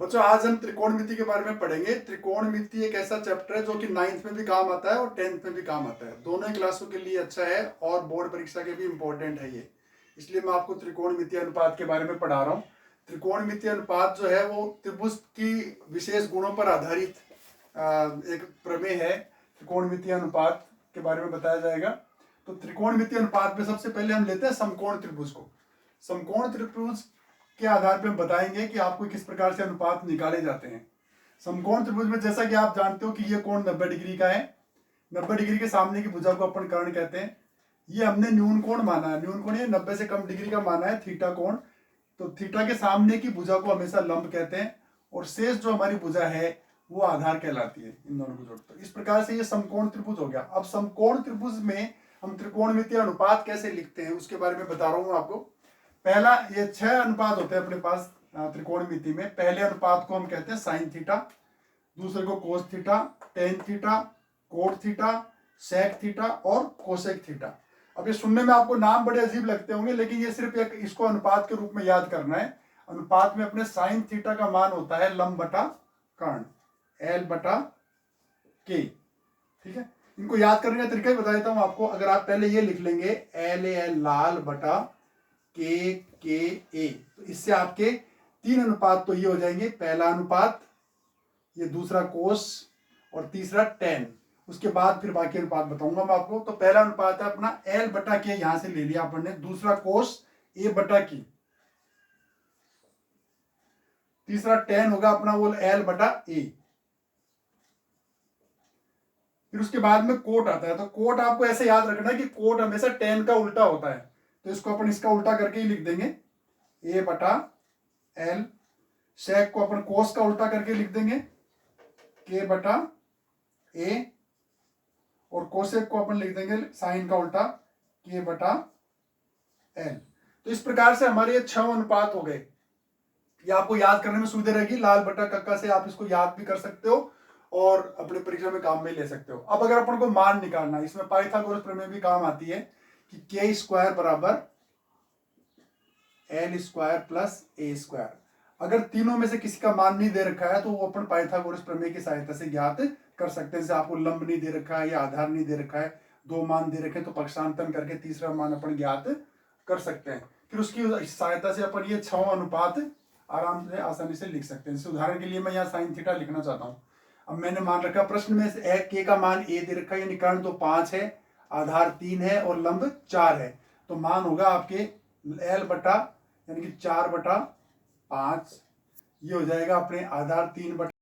बच्चों आज हम त्रिकोणमिति के बारे में पढ़ेंगे। त्रिकोणमिति एक ऐसा चैप्टर है जो कि 9th में भी काम आता है और 10th में भी काम आता है। दोनों ही क्लासों के लिए अच्छा है और बोर्ड परीक्षा के भी इम्पोर्टेंट है ये। इसलिए मैं आपको त्रिकोणमिति अनुपात के बारे में पढ़ा रहा हूँ। त्रिकोणमिति अनुपात जो है वो त्रिभुज की विशेष गुणों पर आधारित एक प्रमेय है। त्रिकोणमिति अनुपात के बारे में बताया जाएगा। तो त्रिकोणमिति अनुपात में सबसे पहले हम लेते हैं समकोण त्रिभुज को। समकोण त्रिभुज के आधार पर हम बताएंगे कि आपको किस प्रकार से अनुपात निकाले जाते हैं। समकोण त्रिभुज में जैसा कि आप जानते हो कि ये कोण 90 डिग्री का है। 90 डिग्री के सामने की भुजा को अपन कर्ण कहते हैं। ये हमने न्यून कोण माना है। न्यून कोण ये 90 से कम डिग्री का माना है, थीटा कोण। तो थीटा के सामने की भुजा को हमेशा लंब कहते हैं और शेष जो हमारी भुजा है वो आधार कहलाती है। इन दोनों को जोड़ते तो इस प्रकार से ये समकोण त्रिभुज हो गया। अब समकोण त्रिभुज में हम त्रिकोणमितीय अनुपात कैसे लिखते हैं उसके बारे में बता रहा हूं आपको। पहला, ये 6 अनुपात होते हैं अपने पास त्रिकोणमिति में। पहले अनुपात को हम कहते हैं साइन थीटा, दूसरे को cos theta, tan theta, cot theta, sec theta और कोसेक थीटा। अब ये सुनने में आपको नाम बड़े अजीब लगते होंगे, लेकिन ये सिर्फ एक इसको अनुपात के रूप में याद करना है। अनुपात में अपने साइन थीटा का मान होता है लंब बटा कर्ण, एल बटा के। ठीक है, इनको याद करने का तरीका ही बता देता हूं आपको। अगर आप पहले ये लिख लेंगे एल ए एल लाल बटा के ए, तो इससे आपके 3 अनुपात तो ये हो जाएंगे। पहला अनुपात, ये दूसरा कोस और तीसरा टेन। उसके बाद फिर बाकी अनुपात बताऊंगा मैं आपको। तो पहला अनुपात है अपना एल बटा के, यहां से ले लिया अपन ने। दूसरा कोस ए बटा की, तीसरा टेन होगा अपना वो एल बटा ए। फिर उसके बाद में कोट आता है। तो कोट आपको ऐसे याद रखना है कि कोट हमेशा टेन का उल्टा होता है, तो इसको अपन इसका उल्टा करके ही लिख देंगे, ए बटा एल। सेक को अपन कोस का उल्टा करके लिख देंगे, के बटा ए। और कोसेक को अपन लिख देंगे साइन का उल्टा, के बटा एल। तो इस प्रकार से हमारे ये 6 अनुपात हो गए। ये आपको याद करने में सुविधा रहेगी। लाल बटा कक्का से आप इसको याद भी कर सकते हो और अपने परीक्षा में काम में ले सकते हो। अब अगर अपन को मान निकालना है, इसमें पाइथागोरस प्रमेय भी काम आती है कि के स्क्वायर बराबर एल स्क्वायर प्लस ए स्क्वायर। अगर तीनों में से किसी का मान नहीं दे रखा है तो वो अपन पाइथागोरस प्रमेय की सहायता से ज्ञात कर सकते हैं। जैसे आपको लंब नहीं दे रखा है या आधार नहीं दे रखा है, 2 मान दे रखे हैं, तो पक्षांतन करके तीसरा मान अपन ज्ञात कर सकते हैं। फिर उसकी सहायता से अपन ये 6 अनुपात आराम से आसानी से लिख सकते हैं। जैसे उदाहरण के लिए मैं यहाँ साइन थीटा लिखना चाहता हूँ। अब मैंने मान रखा प्रश्न में से के का मान ए दे रखा है, यानी कर्ण तो 5 है, आधार 3 है और लंब 4 है। तो मान होगा आपके एल बटा यानी कि 4 बटा 5। ये हो जाएगा अपने आधार 3 बटा